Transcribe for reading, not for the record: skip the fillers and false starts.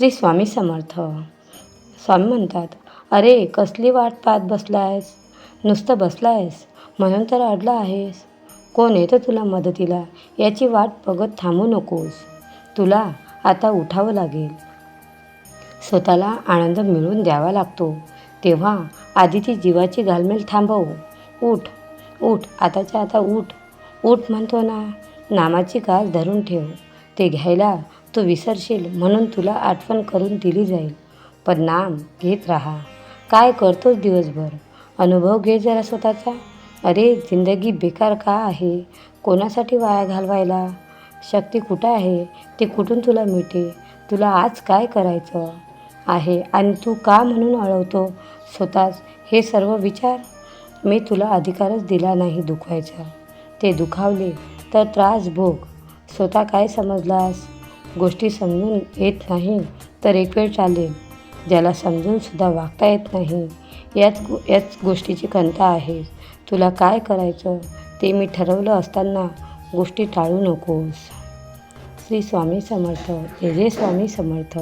श्री स्वामी समर्थ. स्वामी म्हणतात, अरे कसली वाट पाहत बसलायस? नुसतं बसलायस म्हणून तर अडला आहेस. कोण येतं तुला मदतीला याची वाट बघत थांबू नकोस. तुला आता उठावं लागेल. स्वतःला आनंद मिळवून द्यावा लागतो. तेव्हा आधी ती जीवाची घालमेल थांबव. उठ उठ, आताच्या आता उठ. उठ म्हणतो ना. नामाची गाज धरून ठेव. ते घ्यायला तू विसरशील म्हणून तुला आठवण करून दिली जाईल. पण नाम घेत राहा. काय करतोस दिवसभर? अनुभव घे जरा स्वतःचा. अरे जिंदगी बेकार का आहे? कोणासाठी वाया घालवायला? शक्ती कुठं आहे? ती कुठून तुला मिळते? तुला आज काय करायचं आहे आणि तू का म्हणून अडवतो स्वतःच? हे सर्व विचार. मी तुला अधिकारच दिला नाही दुखवायचा. ते दुखावले तर त्रास भोग. स्वतः काय समजलास? गोष्टी समजून येत नाही तर एक वेळ चालेल. ज्याला समजूनसुद्धा वागता येत नाही याच गोष्टीची खंत आहे. तुला काय करायचं ते मी ठरवलं असताना गोष्टी टाळू नकोस. श्री स्वामी समर्थ. जय जय स्वामी समर्थ.